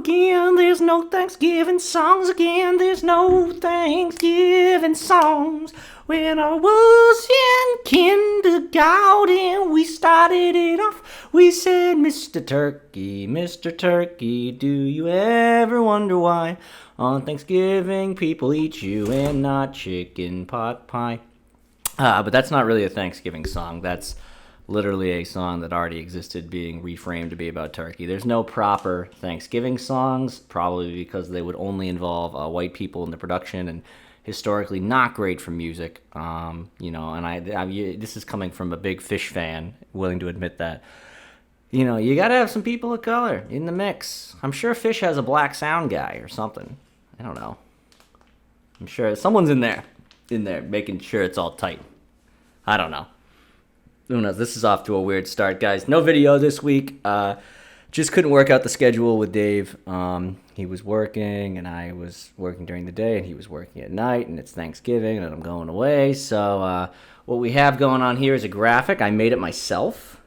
again. There's no Thanksgiving songs again. There's no Thanksgiving songs. When I was in kindergarten, we started it off. We said, Mr. Turkey, do you ever wonder why on Thanksgiving people eat you and not chicken pot pie? But that's not really a Thanksgiving song. That's literally a song that already existed being reframed to be about turkey. There's no proper Thanksgiving songs, probably because they would only involve white people in the production and historically not great for music. This is coming from a big Fish fan, willing to admit that. You gotta have some people of color in the mix. I'm sure Fish has a black sound guy or something. I don't know. I'm sure someone's in there making sure it's all tight. I don't know. Who knows? This is off to a weird start, guys. No video this week. Just couldn't work out the schedule with Dave. He was working, and I was working during the day, and he was working at night, and it's Thanksgiving, and I'm going away. So what we have going on here is a graphic. I made it myself.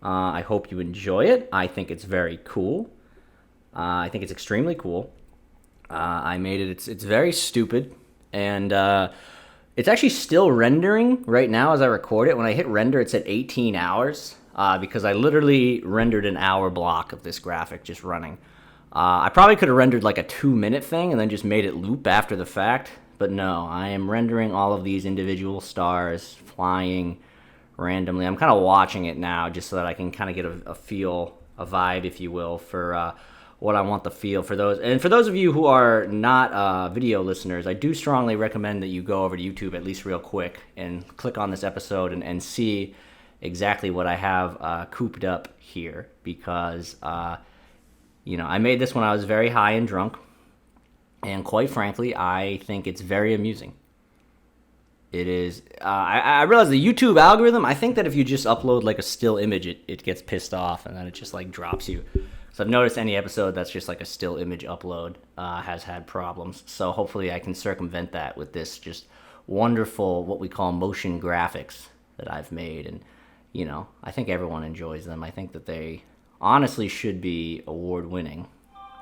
I hope you enjoy it. I think it's very cool. I think it's extremely cool. I made it. It's very stupid, and it's actually still rendering right now as I record it. When I hit render, it's at 18 hours because I literally rendered an hour block of this graphic just running. I probably could have rendered like a 2-minute thing and then just made it loop after the fact. But no, I am rendering all of these individual stars flying randomly. I'm kind of watching it now just so that I can kind of get a feel, a vibe, if you will, for what I want the feel for those. And for those of you who are not video listeners, I do strongly recommend that you go over to YouTube at least real quick and click on this episode and see exactly what I have cooped up here, because I made this when I was very high and drunk, and quite frankly, I think it's very amusing. It is. I realize the YouTube algorithm, I think that if you just upload like a still image, it gets pissed off, and then it just like drops you. So I've noticed any episode that's just like a still image upload has had problems. So hopefully I can circumvent that with this just wonderful, what we call motion graphics that I've made. And, I think everyone enjoys them. I think that they honestly should be award winning.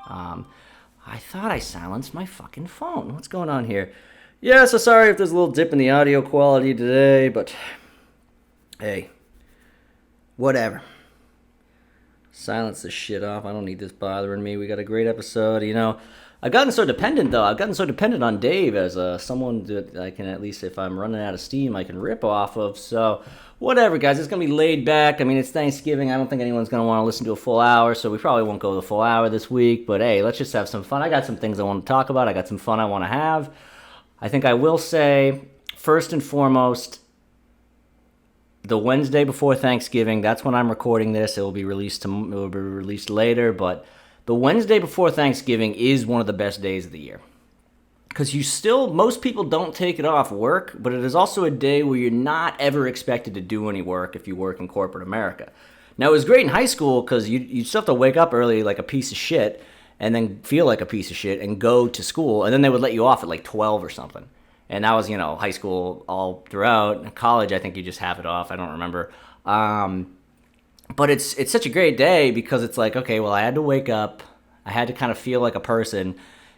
I thought I silenced my fucking phone. What's going on here? Yeah, so sorry if there's a little dip in the audio quality today, but hey, whatever. Silence this shit off. I don't need this bothering me. We got a great episode. I've gotten so dependent, though. I've gotten so dependent on Dave as someone that I can, at least if I'm running out of steam, I can rip off of. So whatever, guys. It's going to be laid back. I mean, it's Thanksgiving. I don't think anyone's going to want to listen to a full hour, so we probably won't go the full hour this week. But hey, let's just have some fun. I got some things I want to talk about. I got some fun I want to have. I think I will say, first and foremost, the Wednesday before Thanksgiving, that's when I'm recording this. It will be released later, but the Wednesday before Thanksgiving is one of the best days of the year. Because most people don't take it off work, but it is also a day where you're not ever expected to do any work if you work in corporate America. Now, it was great in high school because you still have to wake up early like a piece of shit and then feel like a piece of shit and go to school, and then they would let you off at like 12 or something. And that was, high school all throughout. College, I think you just have it off. I don't remember. But it's such a great day because it's like, okay, well, I had to wake up. I had to kind of feel like a person.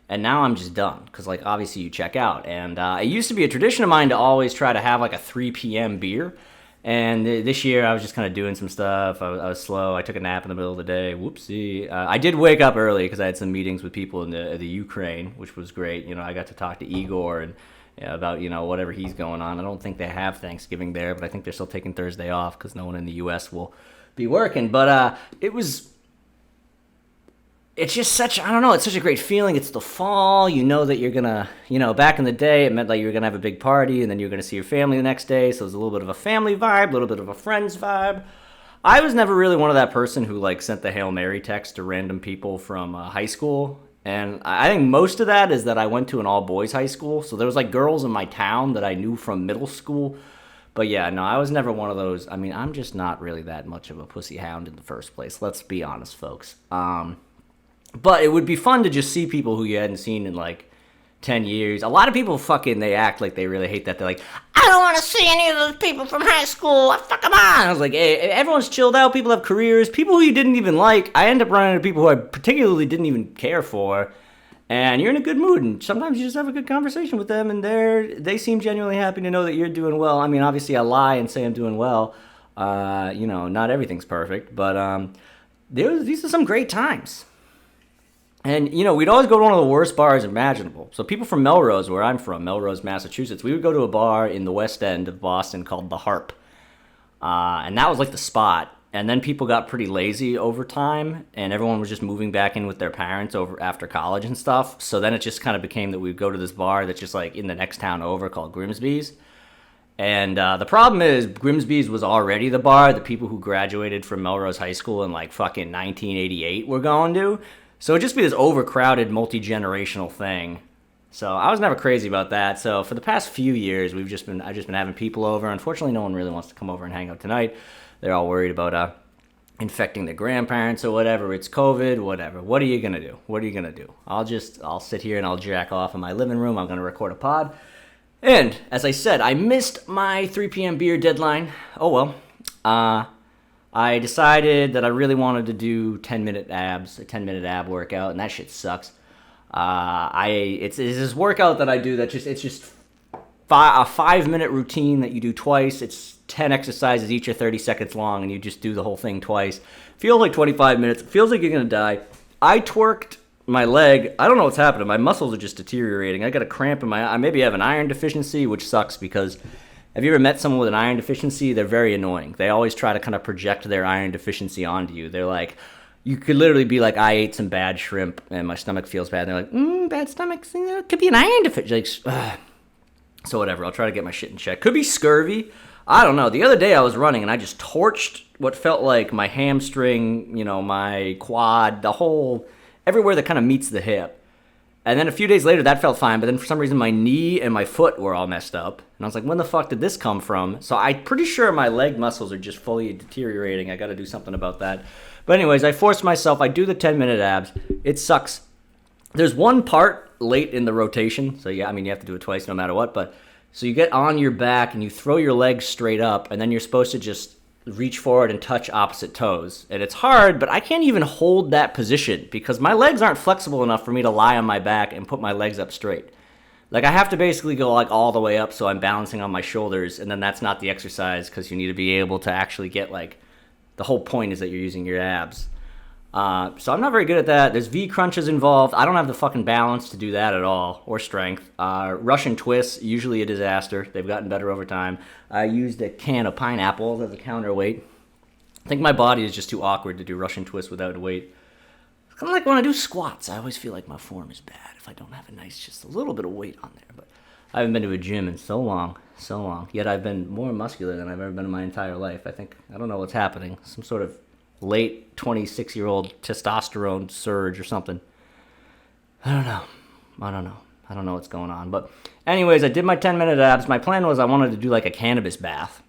And now I'm just done because, like, obviously you check out. And it used to be a tradition of mine to always try to have, like, a 3 p.m. beer. And this year I was just kind of doing some stuff. I was slow. I took a nap in the middle of the day. Whoopsie. I did wake up early because I had some meetings with people in the Ukraine, which was great. I got to talk to Igor and about, whatever he's going on. I don't think they have Thanksgiving there, but I think they're still taking Thursday off because no one in the U.S. will be working. But it's just such a great feeling. It's the fall. That you're going to, back in the day, it meant like you were going to have a big party and then you're going to see your family the next day. So there's a little bit of a family vibe, a little bit of a friends vibe. I was never really one of that person who like sent the Hail Mary text to random people from high school. And I think most of that is that I went to an all-boys high school. So there was like girls in my town that I knew from middle school. But yeah, no, I was never one of those. I mean, I'm just not really that much of a pussy hound in the first place. Let's be honest, folks. But it would be fun to just see people who you hadn't seen in like 10 years. A lot of people they act like they really hate that. They're like, I don't want to see any of those people from high school. Fuck them on. I was like, hey, everyone's chilled out. People have careers. People who you didn't even like. I end up running into people who I particularly didn't even care for. And you're in a good mood, and sometimes you just have a good conversation with them, and they seem genuinely happy to know that you're doing well. I mean, obviously I lie and say I'm doing well. Not everything's perfect, but these are some great times. And, we'd always go to one of the worst bars imaginable. So people from Melrose, where I'm from, Melrose, Massachusetts, we would go to a bar in the West End of Boston called The Harp. And that was like the spot. And then people got pretty lazy over time, and everyone was just moving back in with their parents over after college and stuff. So then it just kind of became that we'd go to this bar that's just like in the next town over called Grimsby's. And the problem is Grimsby's was already the bar that people who graduated from Melrose High School in like fucking 1988 were going to. So it'd just be this overcrowded, multi-generational thing. So I was never crazy about that. So for the past few years, I've just been having people over. Unfortunately, no one really wants to come over and hang out tonight. They're all worried about infecting their grandparents or whatever. It's COVID, whatever. What are you gonna do? I'll sit here and I'll jack off in my living room. I'm gonna record a pod. And as I said, I missed my 3 p.m. beer deadline. Oh well. I decided that I really wanted to do a 10-minute ab workout, and that shit sucks. It's this workout that I do that it's just a 5-minute routine that you do twice. It's 10 exercises, each are 30 seconds long, and you just do the whole thing twice. Feels like 25 minutes. Feels like you're gonna die. I twerked my leg. I don't know what's happening. My muscles are just deteriorating. I got a cramp in I maybe have an iron deficiency, which sucks because have you ever met someone with an iron deficiency? They're very annoying. They always try to kind of project their iron deficiency onto you. They're like, you could literally be like, I ate some bad shrimp and my stomach feels bad. And they're like, bad stomach, it could be an iron deficiency. Like, so whatever, I'll try to get my shit in check. Could be scurvy. I don't know. The other day I was running and I just torched what felt like my hamstring, my quad, everywhere that kind of meets the hip. And then a few days later that felt fine, but then for some reason my knee and my foot were all messed up. And I was like, when the fuck did this come from? So I'm pretty sure my leg muscles are just fully deteriorating. I got to do something about that. But anyways, I forced myself. I do the 10-minute abs. It sucks. There's one part late in the rotation. So yeah, you have to do it twice no matter what, but so you get on your back and you throw your legs straight up, and then you're supposed to just reach forward and touch opposite toes. And it's hard, but I can't even hold that position because my legs aren't flexible enough for me to lie on my back and put my legs up straight. Like I have to basically go like all the way up so I'm balancing on my shoulders, and then that's not the exercise because you need to be able to actually get like, the whole point is that you're using your abs. So I'm not very good at that. There's V crunches involved. I don't have the fucking balance to do that at all, or strength. Russian twists, usually a disaster. They've gotten better over time. I used a can of pineapples as a counterweight. I think my body is just too awkward to do Russian twists without weight. It's kind of like when I do squats. I always feel like my form is bad if I don't have just a little bit of weight on there. But I haven't been to a gym in so long. Yet I've been more muscular than I've ever been in my entire life. I don't know what's happening. Some sort of late 26-year-old testosterone surge or something. I don't know. I don't know what's going on. But anyways, I did my 10-minute abs. My plan was I wanted to do like a cannabis bath.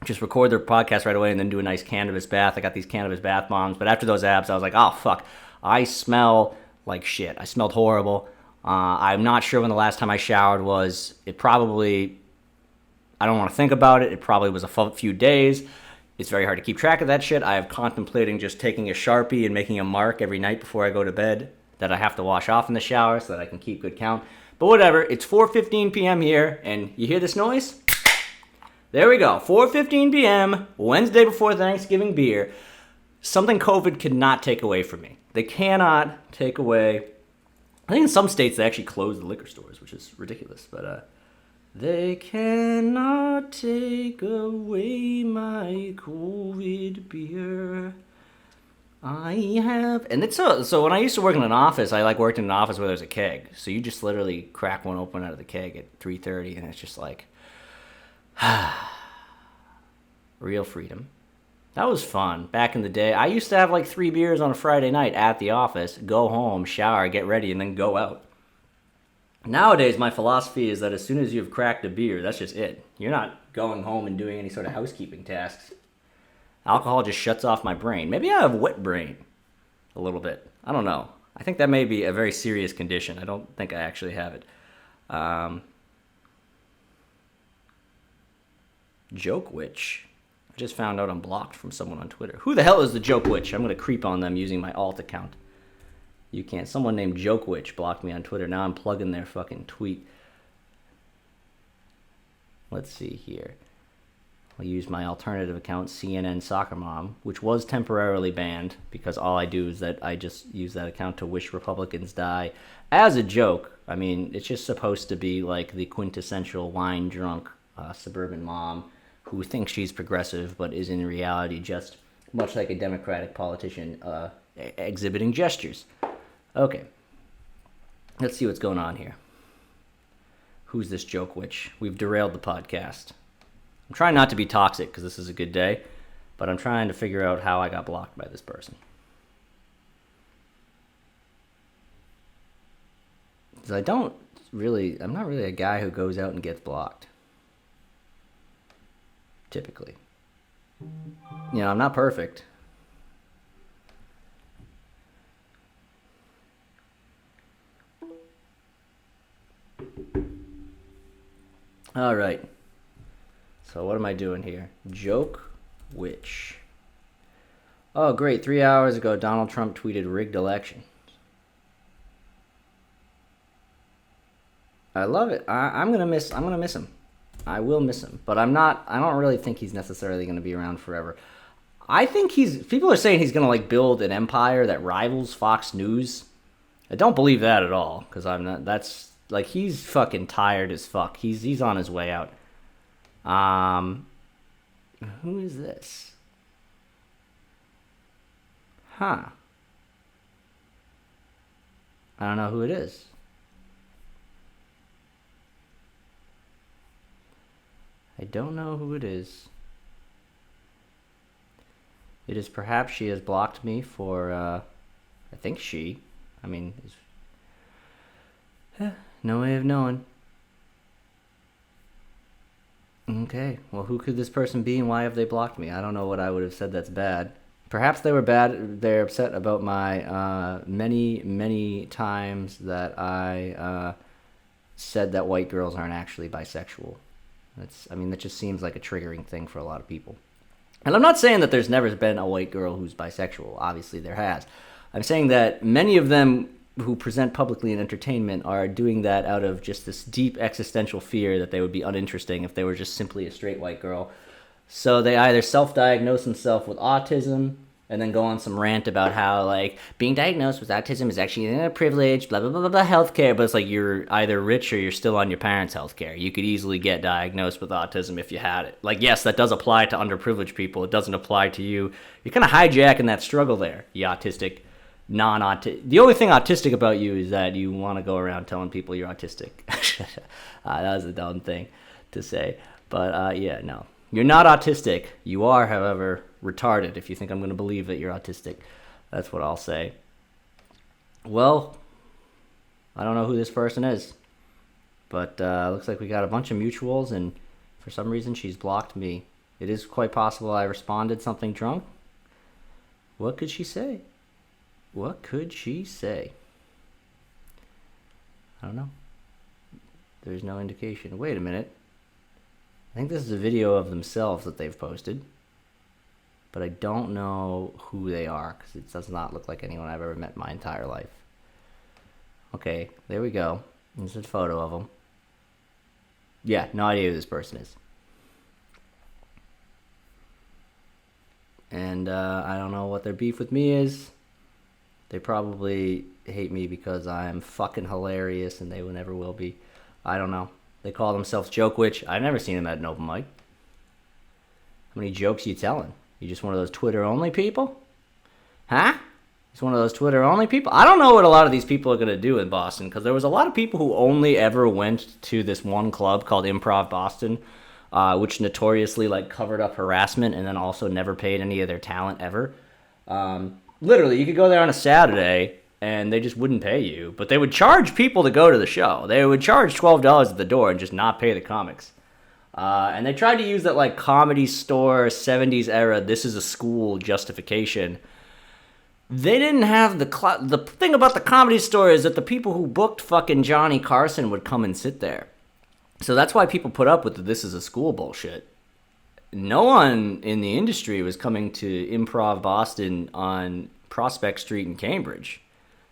Just record the podcast right away and then do a nice cannabis bath. I got these cannabis bath bombs. But after those abs, I was like, oh, fuck. I smell like shit. I smelled horrible. I'm not sure when the last time I showered was. I don't want to think about it. It probably was a few days. It's very hard to keep track of that shit. I am contemplating just taking a Sharpie and making a mark every night before I go to bed that I have to wash off in the shower so that I can keep good count. But whatever, it's 4:15 p.m. here, and you hear this noise? There we go, 4:15 p.m., Wednesday before Thanksgiving beer. Something COVID cannot take away from me. They cannot take away. I think in some states they actually close the liquor stores, which is ridiculous, but they cannot take away my COVID beer. And it's so when I used to work in an office, I worked in an office where there's a keg. So you just literally crack one open out of the keg at 3:30, and it's just like, real freedom. That was fun. Back in the day, I used to have 3 beers on a Friday night at the office, go home, shower, get ready, and then go out. Nowadays, my philosophy is that as soon as you've cracked a beer, that's just it. You're not going home and doing any sort of housekeeping tasks. Alcohol just shuts off my brain. Maybe I have wet brain a little bit. I don't know. I think that may be a very serious condition. I don't think I actually have it. Joke Witch. I just found out I'm blocked from someone on Twitter. Who the hell is the Joke Witch? I'm going to creep on them using my alt account. You can't. Someone named Joke Witch blocked me on Twitter. Now I'm plugging their fucking tweet. Let's see here. I'll use my alternative account, CNN Soccer Mom, which was temporarily banned because all I do is that I just use that account to wish Republicans die as a joke. I mean, it's just supposed to be like the quintessential wine-drunk suburban mom who thinks she's progressive but is in reality just much like a Democratic politician exhibiting gestures. Okay. Let's see what's going on here. Who's this Joke Witch? We've derailed the podcast. I'm trying not to be toxic because this is a good day, but I'm trying to figure out how I got blocked by this person. Because I'm not really a guy who goes out and gets blocked. Typically. You know, I'm not perfect. All right. So what am I doing here? Joke Witch. Oh, great. 3 hours ago, Donald Trump tweeted rigged election. I love it. I'm gonna miss him. I will miss him. But I don't really think he's necessarily gonna be around forever. I think people are saying he's gonna like build an empire that rivals Fox News. I don't believe that at all, because that's like, he's fucking tired as fuck. He's on his way out. Who is this? Huh. I don't know who it is. I don't know who it is. It is perhaps she has blocked me for, I think she. I mean, no way of knowing. Okay, well, who could this person be and why have they blocked me? I don't know what I would have said that's bad. Perhaps they were bad. They're upset about my many, many times that I said that white girls aren't actually bisexual. That just seems like a triggering thing for a lot of people. And I'm not saying that there's never been a white girl who's bisexual. Obviously, there has. I'm saying that many of them who present publicly in entertainment are doing that out of just this deep existential fear that they would be uninteresting if they were just simply a straight white girl. So they either self-diagnose themselves with autism and then go on some rant about how, like, being diagnosed with autism is actually a privilege, blah, blah, blah, blah, blah, healthcare. But it's like you're either rich or you're still on your parents' healthcare. You could easily get diagnosed with autism if you had it. Like, yes, that does apply to underprivileged people. It doesn't apply to you. You're kind of hijacking that struggle there, you autistic, non-autistic. The only thing autistic about you is that you want to go around telling people you're autistic. That was a dumb thing to say. But, yeah, no. You're not autistic. You are, however, retarded if you think I'm going to believe that you're autistic. That's what I'll say. Well, I don't know who this person is. But looks like we got a bunch of mutuals, and for some reason she's blocked me. It is quite possible I responded something drunk. What could she say? What could she say? I don't know. There's no indication. Wait a minute. I think this is a video of themselves that they've posted. But I don't know who they are, because it does not look like anyone I've ever met in my entire life. Okay, there we go. There's a photo of them. Yeah, no idea who this person is. And I don't know what their beef with me is. They probably hate me because I'm fucking hilarious and they never will be. I don't know. They call themselves Joke Witch. I've never seen them at an open mic. How many jokes are you telling? You just one of those Twitter-only people? Huh? Just one of those Twitter-only people? I don't know what a lot of these people are going to do in Boston, because there was a lot of people who only ever went to this one club called Improv Boston, which notoriously covered up harassment and then also never paid any of their talent ever. Literally, you could go there on a Saturday and they just wouldn't pay you, but they would charge people to go to the show. They would charge $12 at the door and just not pay the comics. And they tried to use that Comedy Store 70s era, this is a school justification. They didn't have the thing about the Comedy Store is that the people who booked fucking Johnny Carson would come and sit there. So that's why people put up with the this is a school bullshit. no one in the industry was coming to Improv Boston on Prospect Street in Cambridge.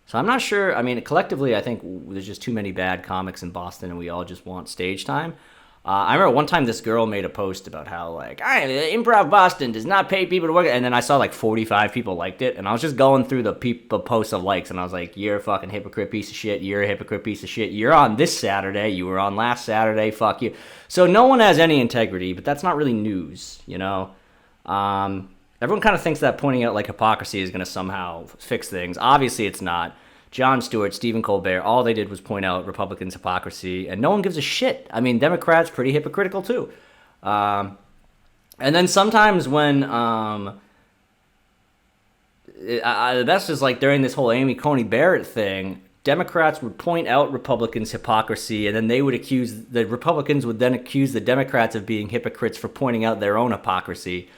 So I'm not sure. I mean, collectively, I think there's just too many bad comics in Boston, and we all just want stage time. I remember one time this girl made a post about how, like, Improv Boston does not pay people to work. And then I saw like 45 people liked it. And I was just going through the posts of likes. And I was like, you're a fucking hypocrite piece of shit. You're a hypocrite piece of shit. You're on this Saturday. You were on last Saturday. Fuck you. So no one has any integrity, but that's not really news, you know? Everyone kind of thinks that pointing out like hypocrisy is going to somehow fix things. Obviously, it's not. Jon Stewart, Stephen Colbert, all they did was point out Republicans' hypocrisy, and no one gives a shit. I mean, Democrats, pretty hypocritical too. And then sometimes when the best is like during this whole Amy Coney Barrett thing, Democrats would point out Republicans' hypocrisy, and then the Republicans would then accuse the Democrats of being hypocrites for pointing out their own hypocrisy,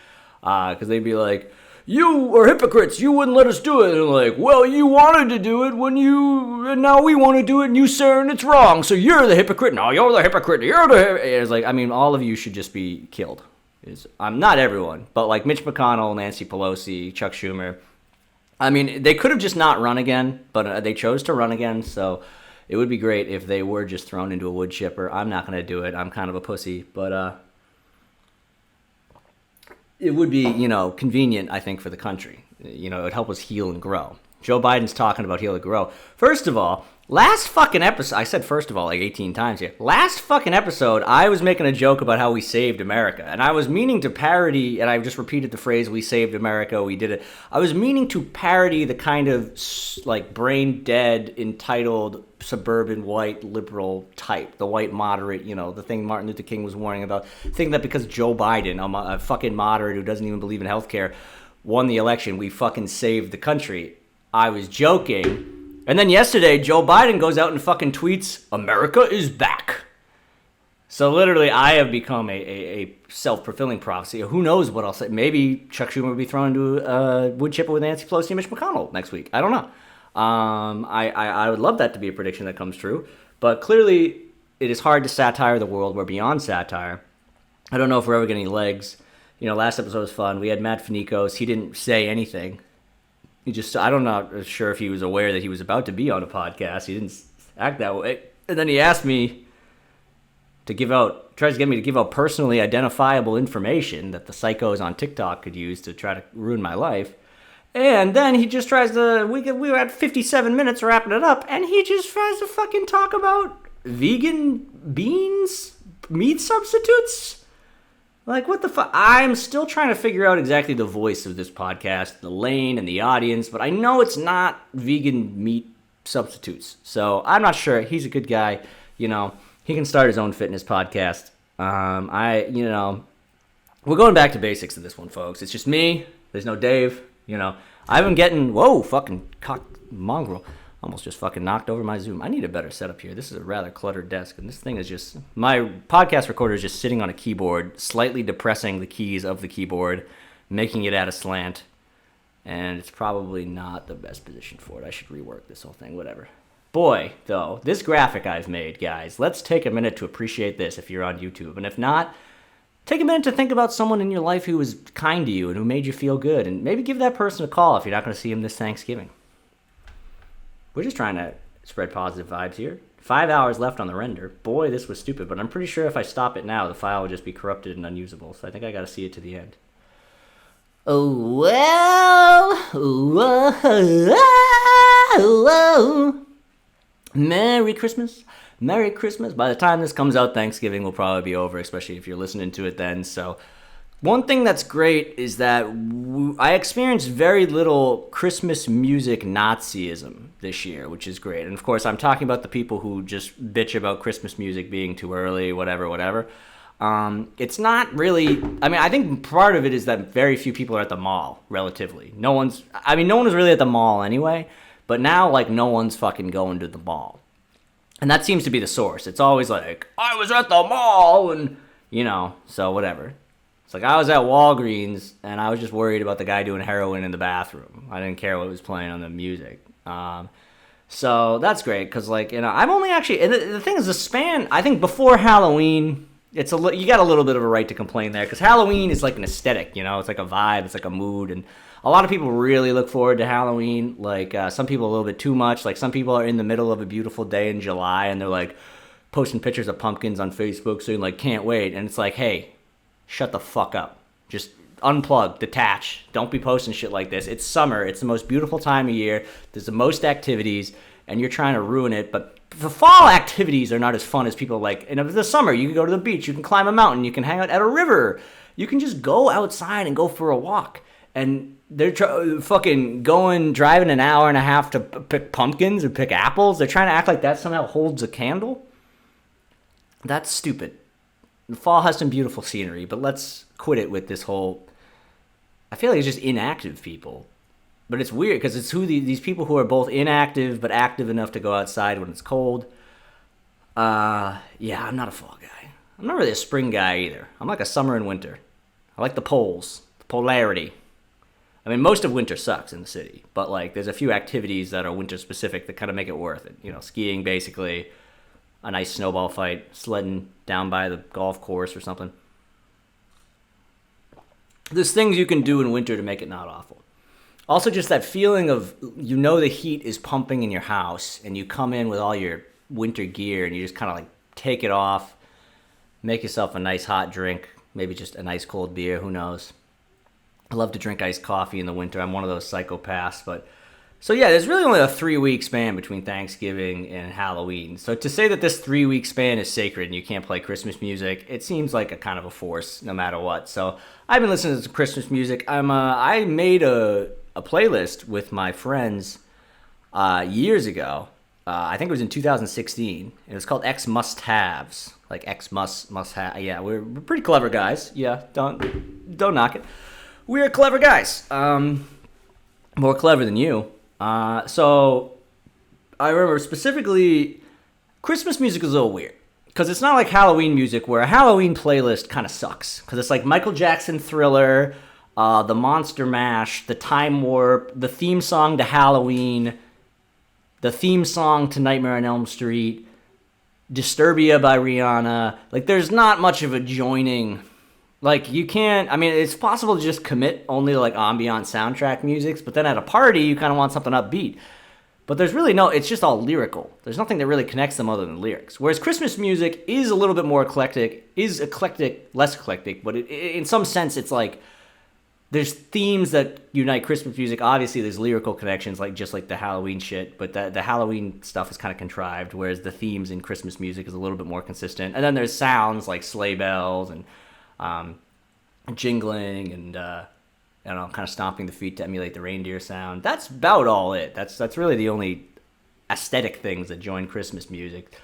because they'd be like, you are hypocrites. You wouldn't let us do it. And like, well, you wanted to do it and now we want to do it and you say and it's wrong. So you're the hypocrite. No, you're the hypocrite. It's like, I mean, all of you should just be killed. I'm not everyone, but like Mitch McConnell, Nancy Pelosi, Chuck Schumer. I mean, they could have just not run again, but they chose to run again. So it would be great if they were just thrown into a wood chipper. I'm not going to do it. I'm kind of a pussy, but, it would be, convenient, I think, for the country. It would help us heal and grow. Joe Biden's talking about heal and grow. First of all, last fucking episode, I said first of all like 18 times here. Last fucking episode, I was making a joke about how we saved America. And I was meaning to parody, and I just repeated the phrase, we saved America, we did it. I was meaning to parody the kind of, like, brain-dead, entitled, suburban, white, liberal type. The white moderate, the thing Martin Luther King was warning about. Thinking that because Joe Biden, a fucking moderate who doesn't even believe in healthcare, won the election, we fucking saved the country. I was joking. And then yesterday, Joe Biden goes out and fucking tweets, America is back. So literally, I have become a self-fulfilling prophecy. Who knows what I'll say? Maybe Chuck Schumer will be thrown into a wood chipper with Nancy Pelosi and Mitch McConnell next week. I don't know. I would love that to be a prediction that comes true. But clearly, it is hard to satire the world. We're beyond satire. I don't know if we're ever getting legs. Last episode was fun. We had Matt Finicos. He didn't say anything. I'm not sure if he was aware that he was about to be on a podcast. He didn't act that way. And then he asked me tries to get me to give out personally identifiable information that the psychos on TikTok could use to try to ruin my life. And then he just tries to, we were at 57 minutes wrapping it up, and he just tries to fucking talk about vegan beans, meat substitutes. Like, what the fuck? I'm still trying to figure out exactly the voice of this podcast, the lane and the audience, but I know it's not vegan meat substitutes. So I'm not sure. He's a good guy. He can start his own fitness podcast. We're going back to basics of this one, folks. It's just me. There's no Dave. I've been getting, fucking cock mongrel. Almost just fucking knocked over my Zoom. I need a better setup here. This is a rather cluttered desk, and this thing is just... My podcast recorder is just sitting on a keyboard, slightly depressing the keys of the keyboard, making it at a slant, and it's probably not the best position for it. I should rework this whole thing, whatever. Boy, though, this graphic I've made, guys, let's take a minute to appreciate this if you're on YouTube, and if not, take a minute to think about someone in your life who was kind to you and who made you feel good, and maybe give that person a call if you're not going to see him this Thanksgiving. We're just trying to spread positive vibes here. 5 hours left on the render. Boy, this was stupid, but I'm pretty sure if I stop it now, the file will just be corrupted and unusable. So I think I got to see it to the end. Oh, well. Whoa. Merry Christmas. Merry Christmas. By the time this comes out, Thanksgiving will probably be over, especially if you're listening to it then. So one thing that's great is that I experienced very little Christmas music Nazism this year, which is great. And of course, I'm talking about the people who just bitch about Christmas music being too early, whatever. It's not really... I think part of it is that very few people are at the mall, relatively. No one was really at the mall anyway, but now, no one's fucking going to the mall. And that seems to be the source. It's always like, I was at the mall, and, so whatever. It's like I was at Walgreens, and I was just worried about the guy doing heroin in the bathroom. I didn't care what was playing on the music. So that's great, because, I've only actually... And the thing is, the span... I think before Halloween, You got a little bit of a right to complain there because Halloween is like an aesthetic, it's like a vibe, it's like a mood, and a lot of people really look forward to Halloween. Like some people a little bit too much. Like some people are in the middle of a beautiful day in July and they're like posting pictures of pumpkins on Facebook saying like can't wait, and it's like, hey, shut the fuck up, just unplug, detach, don't be posting shit like this. It's summer, it's the most beautiful time of year, there's the most activities, and you're trying to ruin it. But the fall activities are not as fun as people like. In the summer, you can go to the beach, you can climb a mountain, you can hang out at a river, you can just go outside and go for a walk. And they're fucking driving an hour and a half to pick pumpkins or pick apples. They're trying to act like that somehow holds a candle. That's stupid. The fall has some beautiful scenery, but let's quit it with this whole... I feel like it's just inactive people. But it's weird because it's these people who are both inactive but active enough to go outside when it's cold. Yeah, I'm not a fall guy. I'm not really a spring guy either. I'm like a summer and winter. I like the poles, the polarity. I mean, most of winter sucks in the city, but like there's a few activities that are winter specific that kind of make it worth it. Skiing basically, a nice snowball fight, sledding down by the golf course or something. There's things you can do in winter to make it not awful. Also, just that feeling of, the heat is pumping in your house and you come in with all your winter gear and you just kind of like take it off, make yourself a nice hot drink, maybe just a nice cold beer, who knows. I love to drink iced coffee in the winter. I'm one of those psychopaths. But so yeah, there's really only a 3-week span between Thanksgiving and Halloween. So to say that this 3-week span is sacred and you can't play Christmas music, it seems like a kind of a force no matter what. So I've been listening to Christmas music. I made a playlist with my friends years ago. I think it was in 2016. It was called X Must Haves. Like X must have. Yeah, we're pretty clever guys. Yeah, don't knock it. We're clever guys. More clever than you. So I remember specifically Christmas music is a little weird because it's not like Halloween music where a Halloween playlist kind of sucks because it's like Michael Jackson Thriller, the Monster Mash, the Time Warp, the theme song to Halloween, the theme song to Nightmare on Elm Street, Disturbia by Rihanna. Like there's not much of a joining. Like, you can't... I mean, it's possible to just commit only to, like, ambient soundtrack musics, but then at a party, you kind of want something upbeat. But there's really no... It's just all lyrical. There's nothing that really connects them other than lyrics. Whereas Christmas music is a little bit more eclectic, less eclectic, but in some sense, it's like... There's themes that unite Christmas music. Obviously, there's lyrical connections, just like the Halloween shit, but the Halloween stuff is kind of contrived, whereas the themes in Christmas music is a little bit more consistent. And then there's sounds like sleigh bells and... jingling and kind of stomping the feet to emulate the reindeer sound. That's about all it. That's really the only aesthetic things that join Christmas music.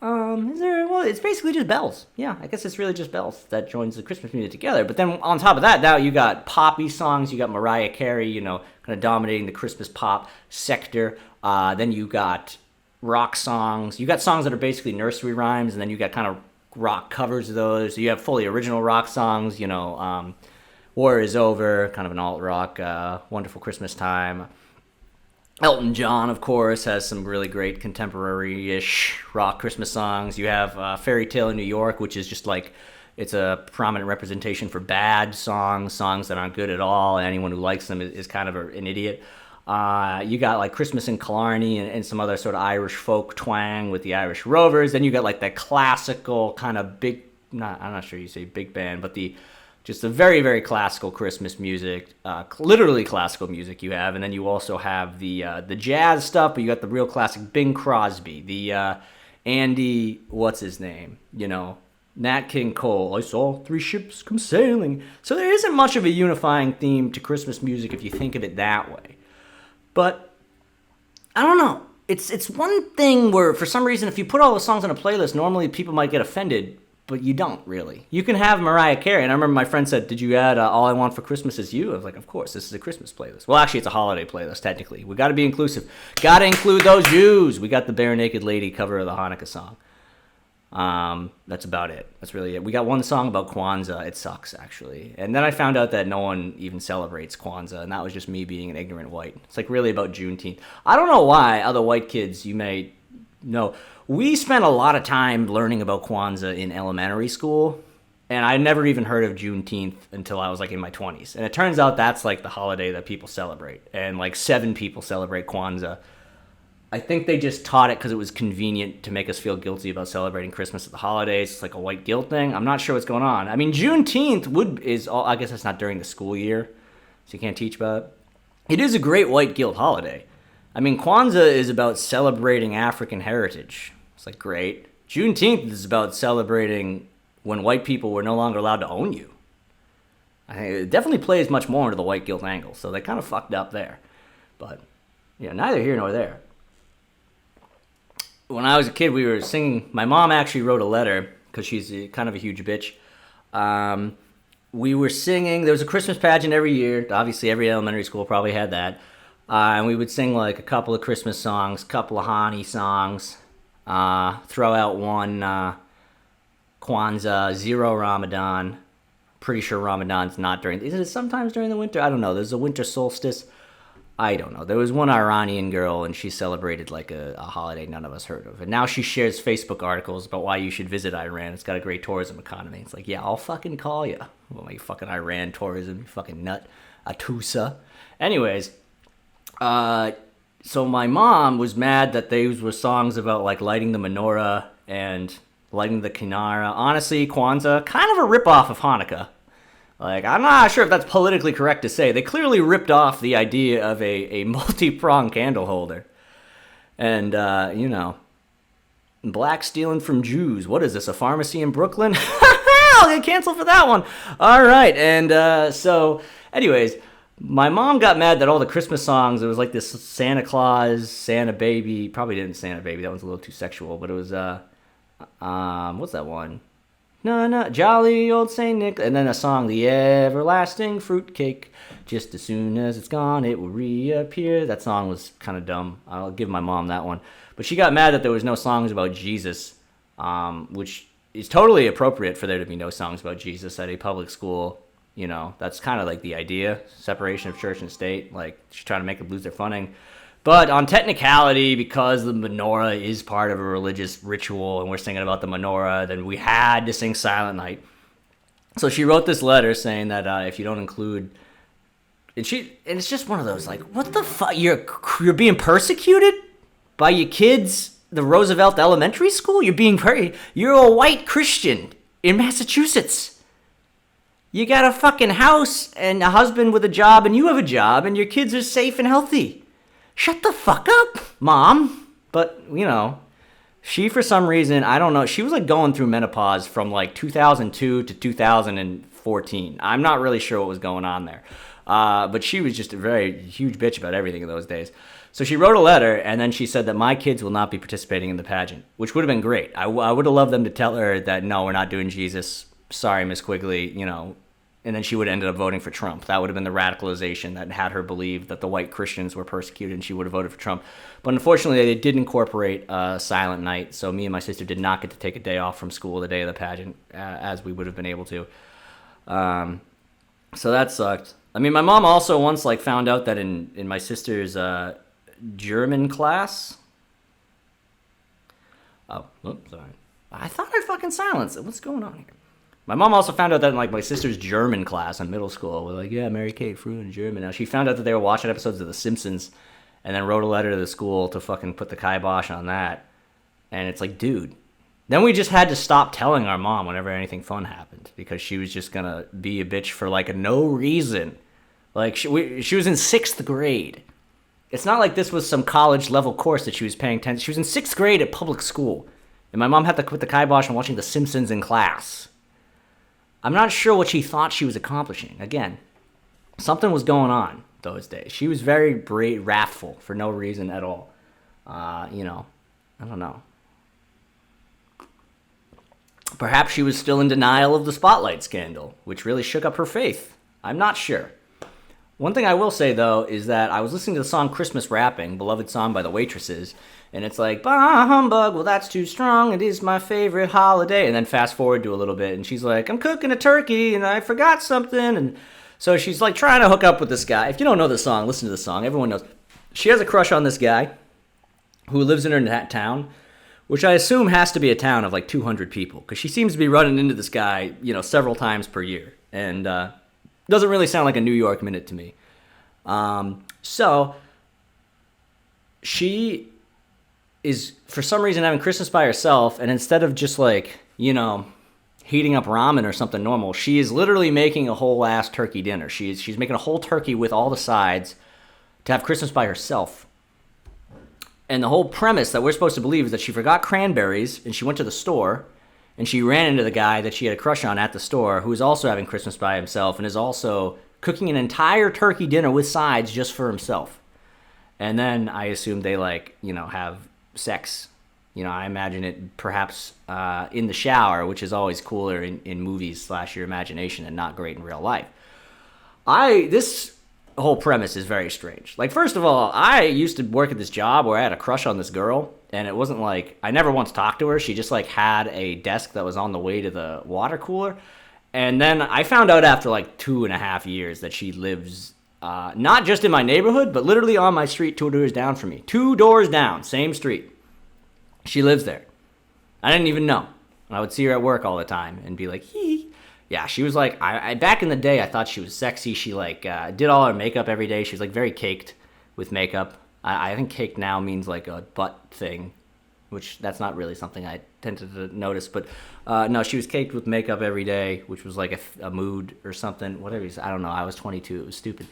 Well, it's basically just bells. Yeah, I guess it's really just bells that joins the Christmas music together. But then on top of that, now you got poppy songs. You got Mariah Carey, kind of dominating the Christmas pop sector. Then you got rock songs. You got songs that are basically nursery rhymes, and then you got kind of rock covers of those. You have fully original rock songs, War Is Over, kind of an alt rock, Wonderful Christmas Time. Elton John, of course, has some really great contemporary-ish rock Christmas songs. You have Fairy Tale in New York, which is just like, it's a prominent representation for bad songs that aren't good at all, and anyone who likes them is kind of an idiot. You got like Christmas in Killarney and some other sort of Irish folk twang with the Irish Rovers. Then you got like that classical kind of I'm not sure you say big band, but just the very, very classical Christmas music, literally classical music you have. And then you also have the jazz stuff, but you got the real classic Bing Crosby, the Andy, what's his name? Nat King Cole, I saw 3 ships come sailing. So there isn't much of a unifying theme to Christmas music if you think of it that way. But I don't know. It's one thing where, for some reason, if you put all the songs on a playlist, normally people might get offended, but you don't really. You can have Mariah Carey, and I remember my friend said, "Did you add All I Want for Christmas Is You?" I was like, "Of course, this is a Christmas playlist." Well, actually, it's a holiday playlist, technically. We got to be inclusive. Got to include those Jews. We got the Bare Naked Lady cover of the Hanukkah song. That's about it. That's really it. We got one song about Kwanzaa. It sucks, actually. And then I found out that no one even celebrates Kwanzaa, and that was just me being an ignorant white. It's like really about Juneteenth. I don't know why other white kids, you may No, we spent a lot of time learning about Kwanzaa in elementary school, and I never even heard of Juneteenth until I was like in my 20s. And it turns out that's like the holiday that people celebrate, and like 7 people celebrate Kwanzaa. I think they just taught it because it was convenient to make us feel guilty about celebrating Christmas at the holidays. It's like a white guilt thing. I'm not sure what's going on. I mean, Juneteenth is all. I guess it's not during the school year, so you can't teach about it. It is a great white guilt holiday. I mean, Kwanzaa is about celebrating African heritage. It's like great. Juneteenth is about celebrating when white people were no longer allowed to own you. I think it definitely plays much more into the white guilt angle, so they kind of fucked up there. But neither here nor there. When I was a kid, we were singing. My mom actually wrote a letter because she's kind of a huge bitch. We were singing. There was a Christmas pageant every year. Obviously, every elementary school probably had that. And we would sing like a couple of Christmas songs, a couple of Hani songs, throw out one Kwanzaa, 0 Ramadan. Pretty sure Ramadan's not during. Is it sometimes during the winter? I don't know. There's a winter solstice. I don't know. There was one Iranian girl, and she celebrated like a holiday none of us heard of. And now she shares Facebook articles about why you should visit Iran. It's got a great tourism economy. It's like, yeah, I'll fucking call you. Well, you fucking Iran tourism, you fucking nut. Atusa. Anyways, so my mom was mad that these were songs about like lighting the menorah and lighting the kinara. Honestly, Kwanzaa, kind of a ripoff of Hanukkah. Like, I'm not sure if that's politically correct to say. They clearly ripped off the idea of a multi-pronged candle holder. And, black stealing from Jews. What is this, a pharmacy in Brooklyn? I'll get canceled for that one. All right, and so, anyways, my mom got mad that all the Christmas songs, it was like this Santa Claus, Santa Baby, probably didn't Santa Baby, that one's a little too sexual, but it was, what's that one? No, jolly old Saint Nick, and then a song, the everlasting fruitcake. Just as soon as it's gone, it will reappear. That song was kind of dumb. I'll give my mom that one. But she got mad that there was no songs about Jesus, which is totally appropriate for there to be no songs about Jesus at a public school. You know, that's kind of like the idea, separation of church and state. Like, she's trying to make them lose their funding. But on technicality, because the menorah is part of a religious ritual and we're singing about the menorah, then we had to sing Silent Night. So she wrote this letter saying that if you don't include... And it's just one of those, like, what the fuck? You're being persecuted by your kids, the Roosevelt Elementary School? You're a white Christian in Massachusetts. You got a fucking house and a husband with a job and you have a job and your kids are safe and healthy. Shut the fuck up, Mom. But, she, for some reason, I don't know, she was like going through menopause from like 2002 to 2014. I'm not really sure what was going on there. But she was just a very huge bitch about everything in those days. So she wrote a letter, and then she said that my kids will not be participating in the pageant, which would have been great. I would have loved them to tell her that, no, we're not doing Jesus. Sorry, Miss Quigley, and then she would have ended up voting for Trump. That would have been the radicalization that had her believe that the white Christians were persecuted, and she would have voted for Trump. But unfortunately, they did incorporate Silent Night, so me and my sister did not get to take a day off from school the day of the pageant, as we would have been able to. So that sucked. I mean, my mom also once found out that in my sister's German class... Oh, oops, sorry. I thought I fucking silenced it. What's going on here? My mom also found out that in my sister's German class in middle school, we're like, yeah, Mary Kate flew in German. Now she found out that they were watching episodes of The Simpsons, and then wrote a letter to the school to fucking put the kibosh on that. And it's like, dude. Then we just had to stop telling our mom whenever anything fun happened, because she was just gonna be a bitch for no reason. She was in 6th grade. It's not like this was some college level course that she was paying attention. She was in 6th grade at public school, and my mom had to put the kibosh on watching The Simpsons in class. I'm not sure what she thought she was accomplishing. Again, something was going on those days. She was very wrathful for no reason at all. I don't know. Perhaps she was still in denial of the Spotlight scandal, which really shook up her faith. I'm not sure. One thing I will say, though, is that I was listening to the song Christmas Rapping, beloved song by the Waitresses, and it's like, bah humbug, well that's too strong, it is my favorite holiday. And then fast forward to a little bit, and she's like, I'm cooking a turkey, and I forgot something. And so she's trying to hook up with this guy. If you don't know the song, listen to the song. Everyone knows. She has a crush on this guy who lives in her town. which I assume has to be a town of like 200 people, because she seems to be running into this guy, several times per year, and doesn't really sound like a New York minute to me. So she is for some reason having Christmas by herself, and instead of just like, heating up ramen or something normal, she is literally making a whole ass turkey dinner. She's making a whole turkey with all the sides to have Christmas by herself. And the whole premise that we're supposed to believe is that she forgot cranberries and she went to the store and she ran into the guy that she had a crush on at the store, who is also having Christmas by himself and is also cooking an entire turkey dinner with sides just for himself. And then I assume they have sex. I imagine it perhaps in the shower, which is always cooler in movies / your imagination and not great in real life. This whole premise is very strange. Like, first of all, I used to work at this job where I had a crush on this girl, and it wasn't like I never once talked to her. She just had a desk that was on the way to the water cooler. And then I found out after 2.5 years that she lives not just in my neighborhood, but literally on my street 2 doors down from me. 2 doors down, same street. She lives there. I didn't even know. I would see her at work all the time and be like, hee. Yeah, she was like, I back in the day, I thought she was sexy. She did all her makeup every day. She was very caked with makeup. I think caked now means a butt thing, which that's not really something I tended to notice. But no, she was caked with makeup every day, which was a mood or something. Whatever it is, I don't know. I was 22. It was stupid.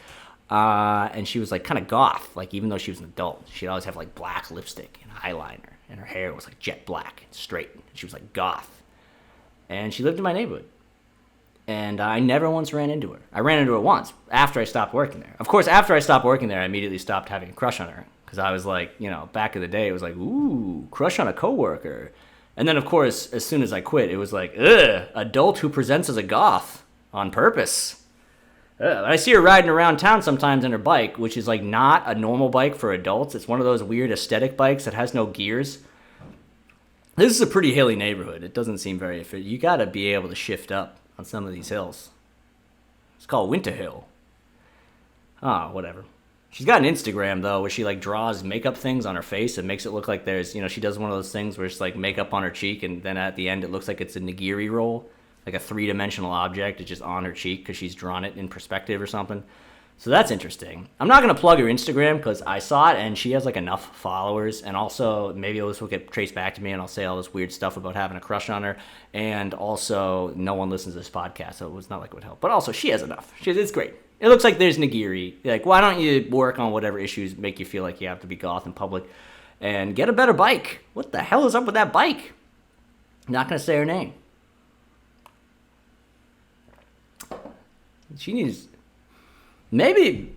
And she was kind of goth. Even though she was an adult, she'd always have black lipstick and eyeliner. And her hair was jet black and straight. She was goth. And she lived in my neighborhood. And I never once ran into her. I ran into her once after I stopped working there. Of course, after I stopped working there, I immediately stopped having a crush on her. Because I was back in the day, it was ooh, crush on a coworker. And then, of course, as soon as I quit, it was ugh, adult who presents as a goth on purpose. I see her riding around town sometimes on her bike, which is not a normal bike for adults. It's one of those weird aesthetic bikes that has no gears. This is a pretty hilly neighborhood. It doesn't seem very efficient. You got to be able to shift up on some of these hills. It's called Winter Hill. Oh, whatever. She's got an Instagram, though, where she draws makeup things on her face and makes it look like there's, she does one of those things where it's makeup on her cheek, and then at the end it looks like it's a nigiri roll. A 3-dimensional object. It's just on her cheek because she's drawn it in perspective or something. So that's interesting. I'm not going to plug her Instagram because I saw it and she has enough followers. And also, maybe this will get traced back to me and I'll say all this weird stuff about having a crush on her. And also, no one listens to this podcast, so it's not it would help. But also, she has enough. It's great. It looks like there's nigiri. Why don't you work on whatever issues make you feel like you have to be goth in public and get a better bike? What the hell is up with that bike? I'm not going to say her name. She needs, maybe,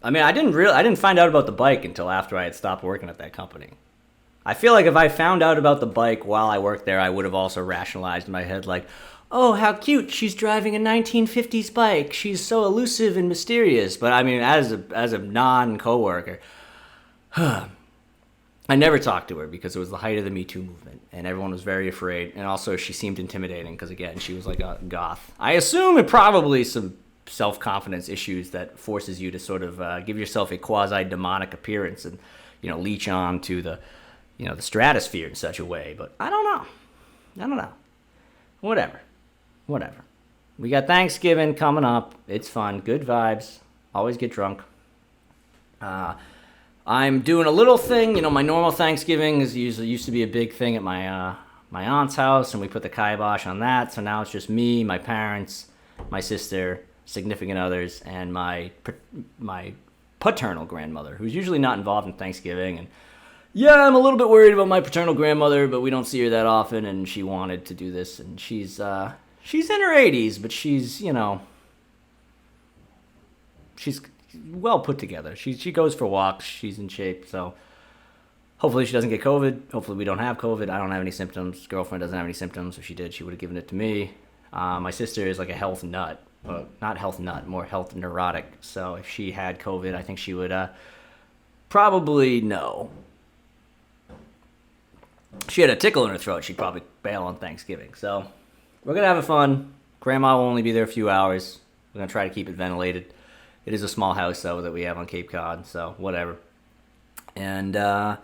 I didn't find out about the bike until after I had stopped working at that company. I feel like if I found out about the bike while I worked there, I would have also rationalized in my head oh, how cute, she's driving a 1950s bike. She's so elusive and mysterious. But as a non-coworker, I never talked to her because it was the height of the Me Too movement, and everyone was very afraid. And also, she seemed intimidating because, again, she was a goth. I assume it probably some self-confidence issues that forces you to sort of give yourself a quasi-demonic appearance and, leech on to the, the stratosphere in such a way. But I don't know. Whatever. We got Thanksgiving coming up. It's fun. Good vibes. Always get drunk. I'm doing a little thing. My normal Thanksgiving used to be a big thing at my aunt's house, and we put the kibosh on that. So now it's just me, my parents, my sister, significant others, and my paternal grandmother, who's usually not involved in Thanksgiving. And yeah, I'm a little bit worried about my paternal grandmother, but we don't see her that often, and she wanted to do this, and she's in her 80s, but she's well put together. She goes for walks. She's in shape, so hopefully she doesn't get COVID. Hopefully we don't have COVID. I don't have any symptoms. Girlfriend doesn't have any symptoms. If she did, she would have given it to me. My sister is a health nut. Not health nut, more health neurotic. So if she had COVID, I think she would probably know. If she had a tickle in her throat, she'd probably bail on Thanksgiving. So we're going to have fun. Grandma will only be there a few hours. We're going to try to keep it ventilated. It is a small house, though, that we have on Cape Cod, so whatever. And then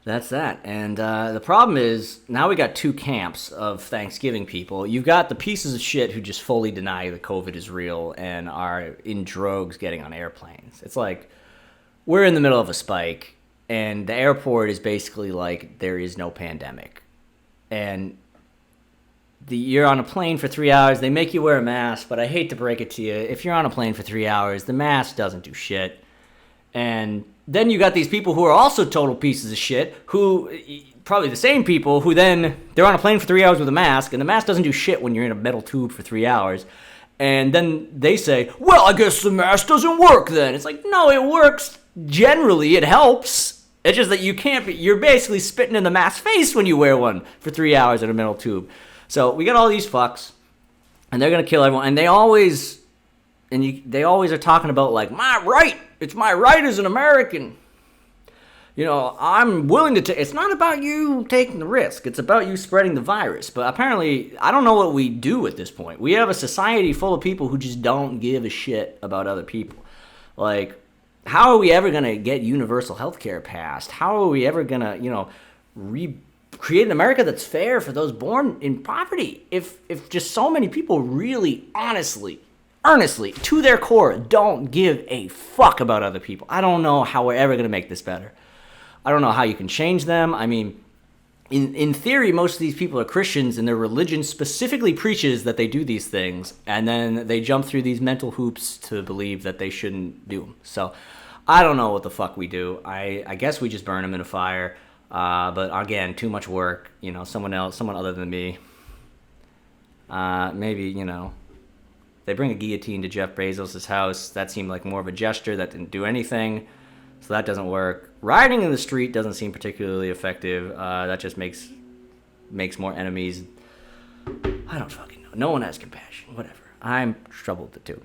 That's that. And the problem is now we got two camps of Thanksgiving people. You've got the pieces of shit who just fully deny that COVID is real and are in droves getting on airplanes. It's like we're in the middle of a spike, and the airport is basically like there is no pandemic. And you're on a plane for 3 hours. They make you wear a mask, but I hate to break it to you. If you're on a plane for 3 hours, the mask doesn't do shit. And then you got these people who are also total pieces of shit, who probably the same people who then they're on a plane for 3 hours with a mask, and the mask doesn't do shit when you're in a metal tube for 3 hours. And then they say, well, I guess the mask doesn't work then. It's like, no, it works. Generally, it helps. It's just that you're basically spitting in the mask's face when you wear one for 3 hours in a metal tube. So we got all these fucks, and they're going to kill everyone. And they always are talking about, like, my right. It's my right as an American. You know, I'm willing to take... It's not about you taking the risk. It's about you spreading the virus. But apparently, I don't know what we do at this point. We have a society full of people who just don't give a shit about other people. Like, how are we ever going to get universal health care passed? How are we ever going to, you know, create an America that's fair for those born in poverty? If just so many people really, earnestly, to their core, don't give a fuck about other people. I don't know how we're ever going to make this better. I don't know how you can change them. I mean, in theory, most of these people are Christians, and their religion specifically preaches that they do these things, and then they jump through these mental hoops to believe that they shouldn't do them. So I don't know what the fuck we do. I guess we just burn them in a fire. But again, too much work. You know, someone other than me. Maybe, you know, they bring a guillotine to Jeff Bezos' house. That seemed like more of a gesture that didn't do anything. So that doesn't work. Rioting in the street doesn't seem particularly effective. That just makes more enemies. I don't fucking know. No one has compassion. Whatever. I'm troubled with the two.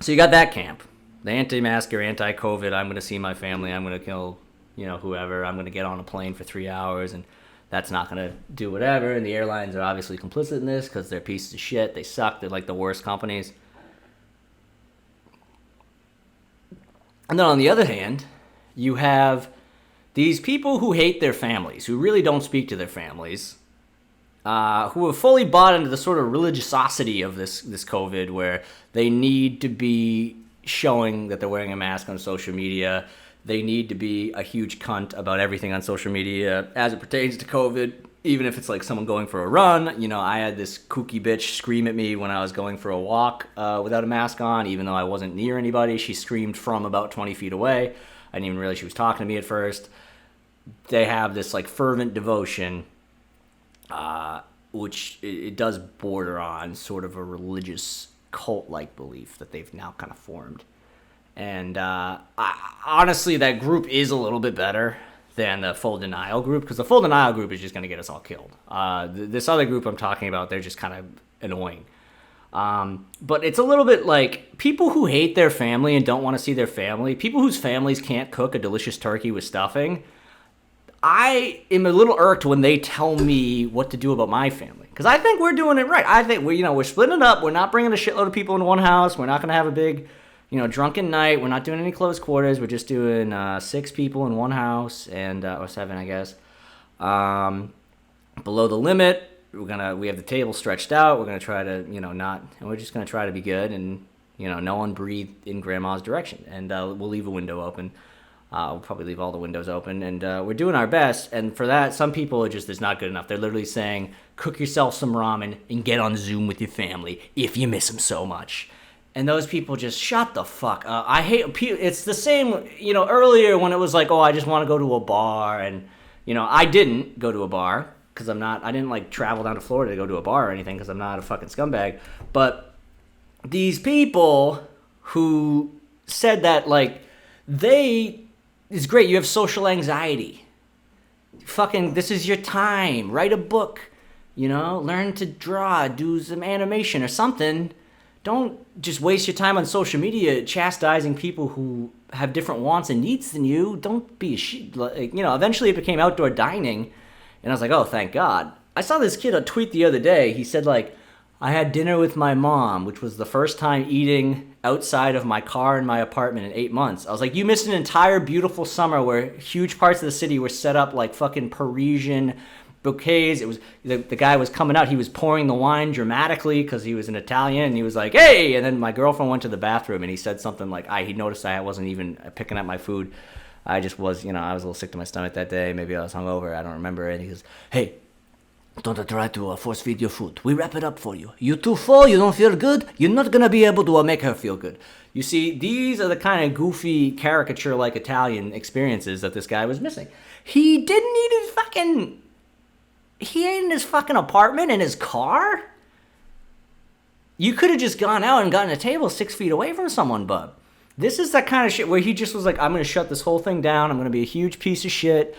So you got that camp. The anti-masker, anti-COVID, I'm going to see my family. I'm going to kill, you know, whoever. I'm going to get on a plane for 3 hours, and that's not going to do whatever. And the airlines are obviously complicit in this because they're pieces of shit. They suck. They're like the worst companies. And then on the other hand, you have these people who hate their families, who really don't speak to their families, who have fully bought into the sort of religiosity of this COVID, where they need to be showing that they're wearing a mask on social media. They need to be a huge cunt about everything on social media as it pertains to COVID, even if it's like someone going for a run. You know, I had this kooky bitch scream at me when I was going for a walk without a mask on, even though I wasn't near anybody. She screamed from about 20 feet away. I didn't even realize she was talking to me at first. They have this like fervent devotion, which it does border on sort of a religious cult-like belief that they've now kind of formed. And honestly, that group is a little bit better than the full denial group, because the full denial group is just going to get us all killed. This other group I'm talking about, they're just kind of annoying. But it's a little bit like people who hate their family and don't want to see their family, people whose families can't cook a delicious turkey with stuffing. I am a little irked when they tell me what to do about my family, because I think we're doing it right. I think we're splitting it up. We're not bringing a shitload of people into one house. We're not going to have a big, drunken night. We're not doing any close quarters. We're just doing 6 people in one house, and or 7, I guess. Below the limit, we have the table stretched out. We're gonna try to and we're just gonna try to be good, and no one breathe in grandma's direction, and we'll leave a window open. We'll probably leave all the windows open, and we're doing our best. And for that, some people it's not good enough. They're literally saying, cook yourself some ramen and get on Zoom with your family if you miss them so much. And those people just shut the fuck up. I hate people. It's the same, earlier when it was like, oh, I just want to go to a bar. And, I didn't go to a bar because I didn't travel down to Florida to go to a bar or anything because I'm not a fucking scumbag. But these people who said that, it's great. You have social anxiety. Fucking, this is your time. Write a book, learn to draw, do some animation or something. Don't just waste your time on social media chastising people who have different wants and needs than you. Don't be a shit. Eventually it became outdoor dining, and I was like, oh, thank God. I saw this kid on tweet the other day. He said, I had dinner with my mom, which was the first time eating outside of my car in my apartment in 8 months. I was like, you missed an entire beautiful summer where huge parts of the city were set up like fucking Parisian bouquets. It was the guy was coming out. He was pouring the wine dramatically because he was an Italian. And he was like, hey! And then my girlfriend went to the bathroom and he said something like, he noticed I wasn't even picking up my food. I just was, I was a little sick to my stomach that day. Maybe I was hungover. I don't remember. And he goes, hey, don't try to force feed your food. We wrap it up for you. You too full, you don't feel good, you're not going to be able to make her feel good. You see, these are the kind of goofy, caricature-like Italian experiences that this guy was missing. He didn't eat his fucking... He ate in his fucking apartment in his car? You could have just gone out and gotten a table 6 feet away from someone, bub. This is that kind of shit where he just was like, I'm going to shut this whole thing down. I'm going to be a huge piece of shit.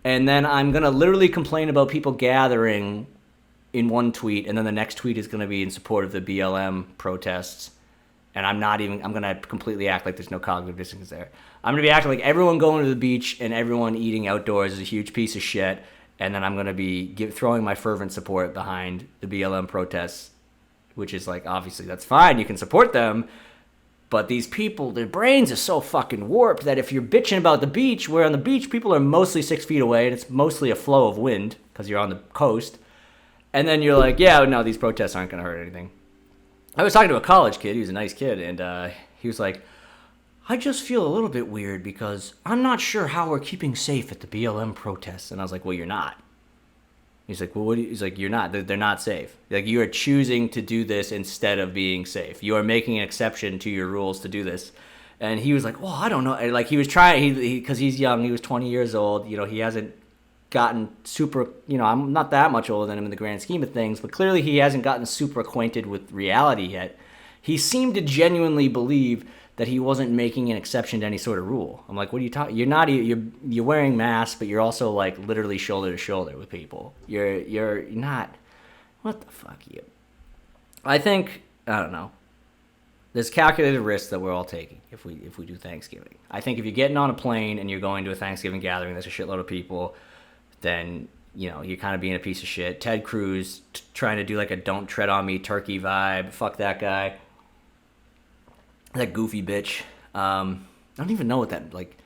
And then I'm going to literally complain about people gathering in one tweet. And then the next tweet is going to be in support of the BLM protests. And I'm going to completely act like there's no cognitive dissonance there. I'm going to be acting like everyone going to the beach and everyone eating outdoors is a huge piece of shit. And then I'm going to be throwing my fervent support behind the BLM protests, which is like, obviously, that's fine. You can support them. But these people, their brains are so fucking warped that if you're bitching about the beach, where on the beach people are mostly 6 feet away and it's mostly a flow of wind because you're on the coast, and then you're like, yeah, no, these protests aren't going to hurt anything. I was talking to a college kid. He was a nice kid, and he was like, I just feel a little bit weird because I'm not sure how we're keeping safe at the BLM protests. And I was like, well, you're not. He's like, well, he's like, you're not. They're not safe. Like, you are choosing to do this instead of being safe. You are making an exception to your rules to do this. And he was like, well, I don't know. And like, he was trying, because he's young. He was 20 years old. He hasn't gotten super, I'm not that much older than him in the grand scheme of things. But clearly he hasn't gotten super acquainted with reality yet. He seemed to genuinely believe that he wasn't making an exception to any sort of rule. I'm like, what are you talking? You're wearing masks, but you're also like literally shoulder to shoulder with people. You're not. What the fuck, you? I think, I don't know. There's calculated risks that we're all taking if we do Thanksgiving. I think if you're getting on a plane and you're going to a Thanksgiving gathering, there's a shitload of people, then you're kind of being a piece of shit. Ted Cruz trying to do like a "Don't Tread on Me" turkey vibe. Fuck that guy. That goofy bitch. I don't even know what that, like,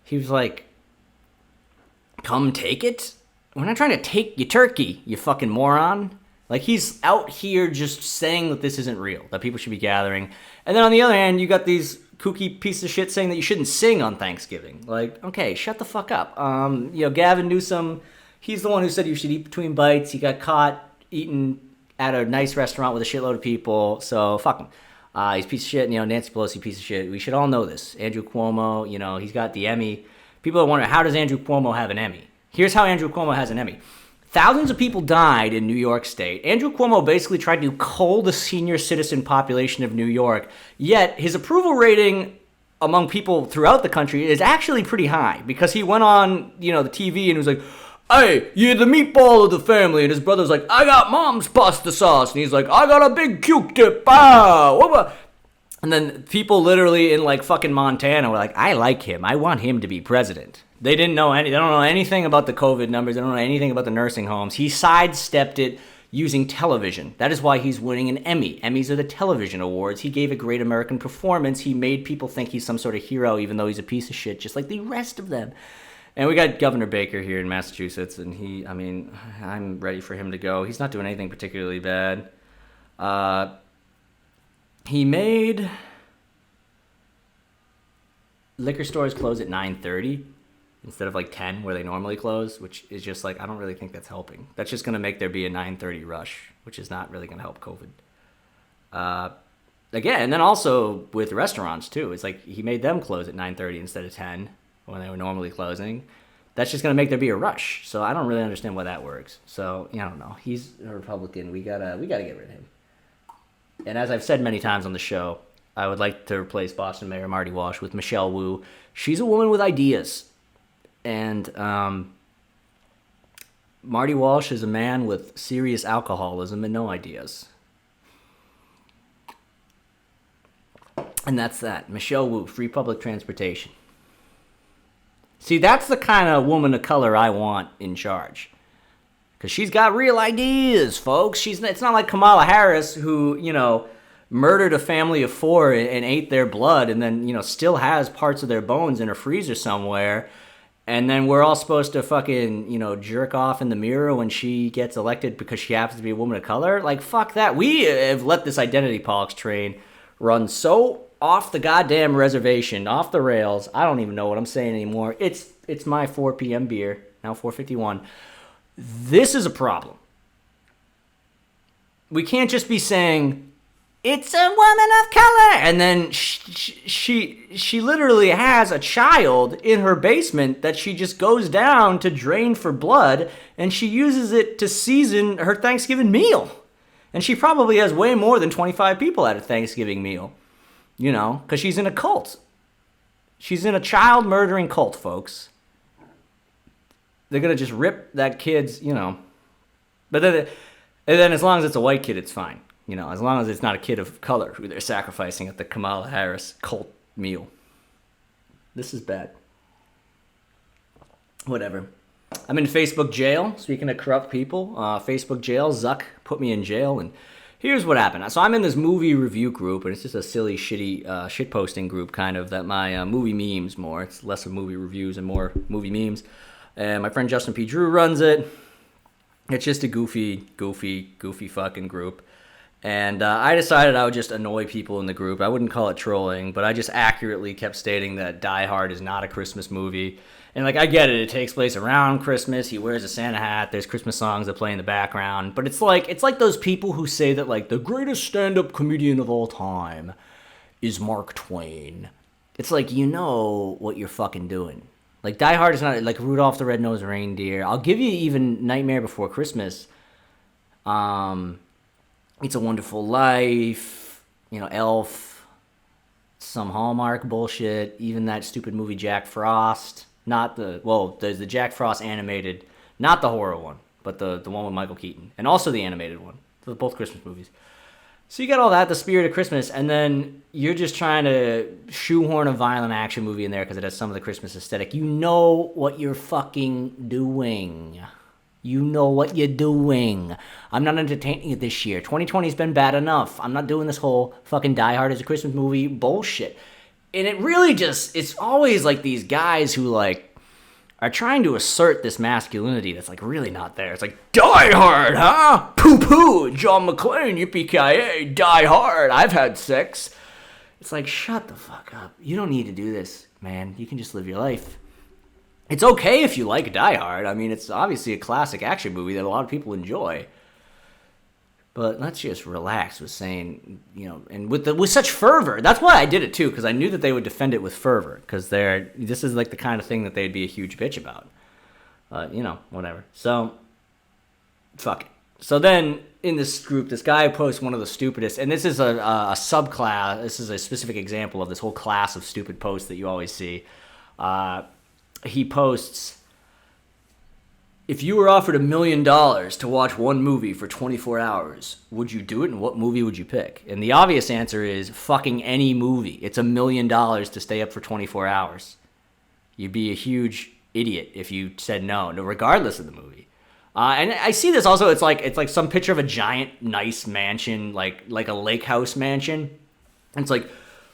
he was like, come take it? We're not trying to take your turkey, you fucking moron. Like, he's out here just saying that this isn't real, that people should be gathering. And then on the other hand, you got these kooky pieces of shit saying that you shouldn't sing on Thanksgiving. Like, okay, shut the fuck up. Gavin Newsom, he's the one who said you should eat between bites. He got caught eating at a nice restaurant with a shitload of people, so fuck him. He's a piece of shit, Nancy Pelosi, piece of shit. We should all know this. Andrew Cuomo, he's got the Emmy. People are wondering, how does Andrew Cuomo have an Emmy? Here's how Andrew Cuomo has an Emmy. Thousands of people died in New York State. Andrew Cuomo basically tried to cull the senior citizen population of New York, yet his approval rating among people throughout the country is actually pretty high because he went on, the TV and was like, hey, you're the meatball of the family. And his brother's like, I got mom's pasta sauce. And he's like, I got a big Q-tip. And then people literally in like fucking Montana were like, I like him. I want him to be president. They don't know anything about the COVID numbers. They don't know anything about the nursing homes. He sidestepped it using television. That is why he's winning an Emmy. Emmys are the television awards. He gave a great American performance. He made people think he's some sort of hero, even though he's a piece of shit, just like the rest of them. And we got Governor Baker here in Massachusetts, and I'm ready for him to go. He's not doing anything particularly bad. He made liquor stores close at 9:30 instead of like 10 where they normally close, which is just like, I don't really think that's helping. That's just going to make there be a 9:30 rush, which is not really going to help COVID. Again, and then also with restaurants too, it's like he made them close at 9:30 instead of 10 when they were normally closing. That's just going to make there be a rush. So I don't really understand why that works. So, I don't know. He's a Republican. We gotta get rid of him. And as I've said many times on the show, I would like to replace Boston Mayor Marty Walsh with Michelle Wu. She's a woman with ideas. And Marty Walsh is a man with serious alcoholism and no ideas. And that's that. Michelle Wu, free public transportation. See, that's the kind of woman of color I want in charge. Because she's got real ideas, folks. It's not like Kamala Harris, who, murdered a family of 4 and ate their blood and then, still has parts of their bones in her freezer somewhere. And then we're all supposed to fucking, jerk off in the mirror when she gets elected because she happens to be a woman of color. Like, fuck that. We have let this identity politics train run so off the goddamn reservation, off the rails. I don't even know what I'm saying anymore. It's my 4 p.m. beer, now 4:51. This is a problem. We can't just be saying, it's a woman of color, and then she literally has a child in her basement that she just goes down to drain for blood, and she uses it to season her Thanksgiving meal. And she probably has way more than 25 people at a Thanksgiving meal, because she's in a cult. She's in a child murdering cult, folks. They're going to just rip that kid's, But then as long as it's a white kid, it's fine. As long as it's not a kid of color who they're sacrificing at the Kamala Harris cult meal. This is bad. Whatever. I'm in Facebook jail. Speaking of corrupt people, Facebook jail. Zuck put me in jail, and here's what happened. So I'm in this movie review group, and it's just a silly, shitty shitposting group, kind of, that my movie memes more. It's less of movie reviews and more movie memes. And my friend Justin P. Drew runs it. It's just a goofy fucking group. And I decided I would just annoy people in the group. I wouldn't call it trolling, but I just accurately kept stating that Die Hard is not a Christmas movie. And, I get it. It takes place around Christmas. He wears a Santa hat. There's Christmas songs that play in the background. But it's like those people who say that, the greatest stand-up comedian of all time is Mark Twain. It's like, what you're fucking doing. Die Hard is not like Rudolph the Red-Nosed Reindeer. I'll give you even Nightmare Before Christmas. It's a Wonderful Life, Elf, some Hallmark bullshit, even that stupid movie Jack Frost. There's the Jack Frost animated, not the horror one, but the one with Michael Keaton, and also the animated one. They're both Christmas movies. So you got all that, the spirit of Christmas, and then you're just trying to shoehorn a violent action movie in there because it has some of the Christmas aesthetic. You know what you're fucking doing. You know what you're doing. I'm not entertaining it this year. 2020's been bad enough. I'm not doing this whole fucking Die Hard as a Christmas movie bullshit. And it really it's always like these guys who are trying to assert this masculinity that's really not there. It's like, Die Hard, huh? Poo-poo, John McClane, yippee-ki-yay, Die Hard, I've had sex. It's like, shut the fuck up. You don't need to do this, man. You can just live your life. It's okay if you like Die Hard. I mean, it's obviously a classic action movie that a lot of people enjoy. But let's just relax with saying, and with such fervor. That's why I did it too, because I knew that they would defend it with fervor, because this is the kind of thing that they'd be a huge bitch about. Whatever. So, fuck it. So then, in this group, this guy posts one of the stupidest, and this is a subclass, this is a specific example of this whole class of stupid posts that you always see. He posts, if you were offered $1 million to watch one movie for 24 hours, would you do it, and what movie would you pick? And the obvious answer is fucking any movie. It's $1 million to stay up for 24 hours. You'd be a huge idiot if you said no, regardless of the movie. And I see this also, it's like some picture of a giant, nice mansion, like a lake house mansion. And it's like,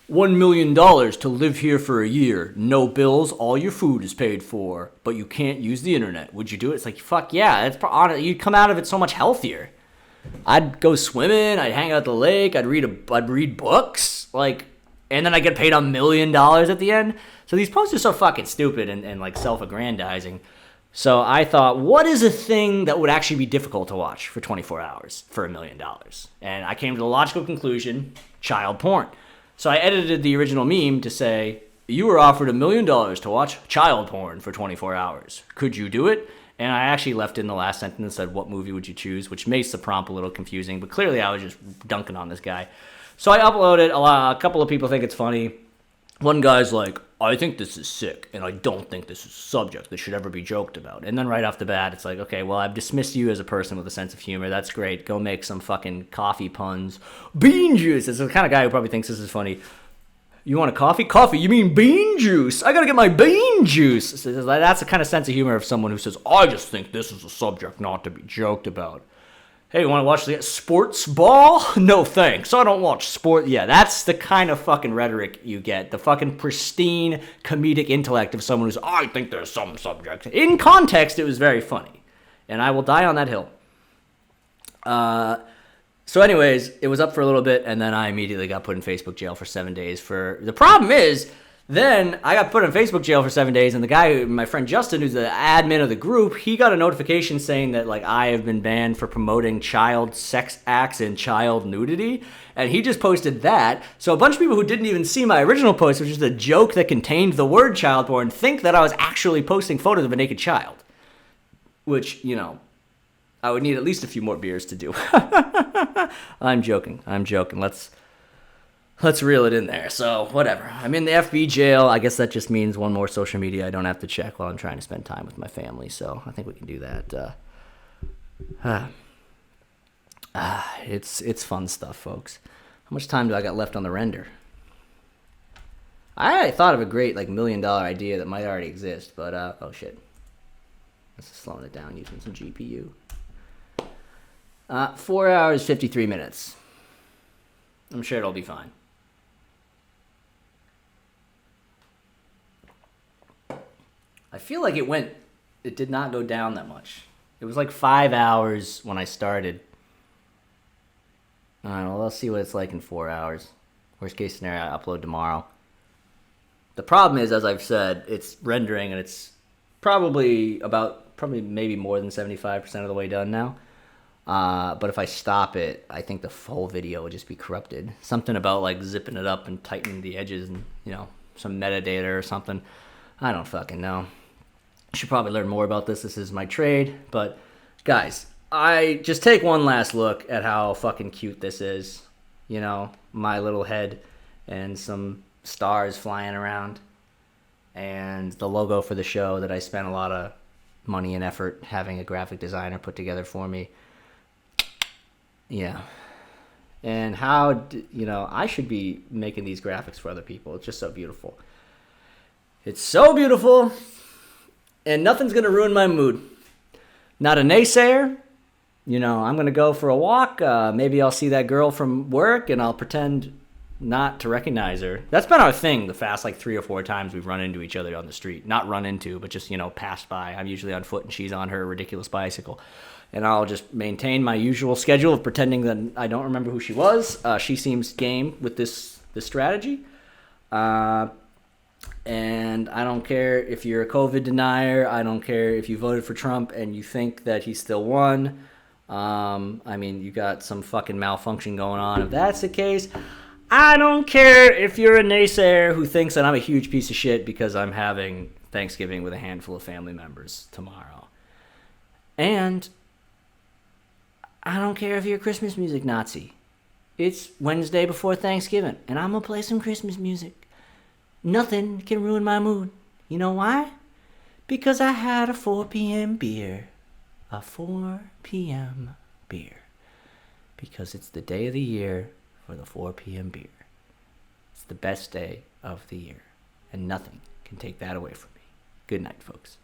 $1 million to live here for a year. No bills. All your food is paid for. But you can't use the internet. Would you do it? It's like, fuck yeah. You'd come out of it so much healthier. I'd go swimming. I'd hang out at the lake. I'd read books. And then I get paid $1 million at the end. So these posts are so fucking stupid and self-aggrandizing. So I thought, what is a thing that would actually be difficult to watch for 24 hours for $1 million? And I came to the logical conclusion, child porn. So I edited the original meme to say, you were offered $1 million to watch child porn for 24 hours. Could you do it? And I actually left in the last sentence and said, what movie would you choose? Which makes the prompt a little confusing, but clearly I was just dunking on this guy. So I uploaded. A couple of people think it's funny. One guy's like, I think this is sick, and I don't think this is a subject that should ever be joked about. And then right off the bat, it's like, okay, well, I've dismissed you as a person with a sense of humor. That's great. Go make some fucking coffee puns. Bean juice is the kind of guy who probably thinks this is funny. You want a coffee? Coffee? You mean bean juice? I gotta get my bean juice. So that's the kind of sense of humor of someone who says, I just think this is a subject not to be joked about. Hey, you want to watch the sports ball? No thanks, I don't watch sport. Yeah, that's the kind of fucking rhetoric you get. The fucking pristine comedic intellect of someone who's, I think there's some subject. In context, it was very funny. And I will die on that hill. So anyways, it was up for a little bit, and then I immediately got put in Facebook jail for 7 days. The problem is, then I got put in Facebook jail for 7 days, and the guy, my friend Justin, who's the admin of the group, he got a notification saying that like I have been banned for promoting child sex acts and child nudity, and he just posted that. So a bunch of people who didn't even see my original post, which is a joke that contained the word child porn, think that I was actually posting photos of a naked child, which, you know, I would need at least a few more beers to do. I'm joking. Let's reel it in there. So, whatever. I'm in the FB jail. I guess that just means one more social media I don't have to check while I'm trying to spend time with my family. So, I think we can do that. It's fun stuff, folks. How much time do I got left on the render? I thought of a great, like, $1 million idea that might already exist, but, oh, shit. This is slowing it down using some GPU. 4 hours, 53 minutes. I'm sure it'll be fine. I feel like it did not go down that much. It was like 5 hours when I started. All right, well, let's see what it's like in 4 hours. Worst case scenario, I upload tomorrow. The problem is, as I've said, it's rendering and it's probably maybe more than 75% of the way done now. But if I stop it, I think the whole video would just be corrupted. Something about like zipping it up and tightening the edges and, you know, some metadata or something. I don't fucking know. I should probably learn more about this. This is my trade. But guys, I just take one last look at how fucking cute this is. You know, my little head and some stars flying around. And the logo for the show that I spent a lot of money and effort having a graphic designer put together for me. Yeah. And how, you know, I should be making these graphics for other people. It's just so beautiful. It's so beautiful. And nothing's going to ruin my mood. Not a naysayer. You know, I'm going to go for a walk. Maybe I'll see that girl from work and I'll pretend not to recognize her. That's been our thing the past like 3 or 4 times we've run into each other on the street. Not run into, but just, you know, passed by. I'm usually on foot and she's on her ridiculous bicycle. And I'll just maintain my usual schedule of pretending that I don't remember who she was. She seems game with this strategy. And I don't care if you're a COVID denier. I don't care if you voted for Trump and you think that he still won. I mean, you got some fucking malfunction going on. If that's the case, I don't care if you're a naysayer who thinks that I'm a huge piece of shit because I'm having Thanksgiving with a handful of family members tomorrow. And I don't care if you're a Christmas music Nazi. It's Wednesday before Thanksgiving, and I'm going to play some Christmas music. Nothing can ruin my mood. You know why? Because I had a 4 p.m. beer. A 4 p.m. beer. Because it's the day of the year for the 4 p.m. beer. It's the best day of the year, and nothing can take that away from me. Good night, folks.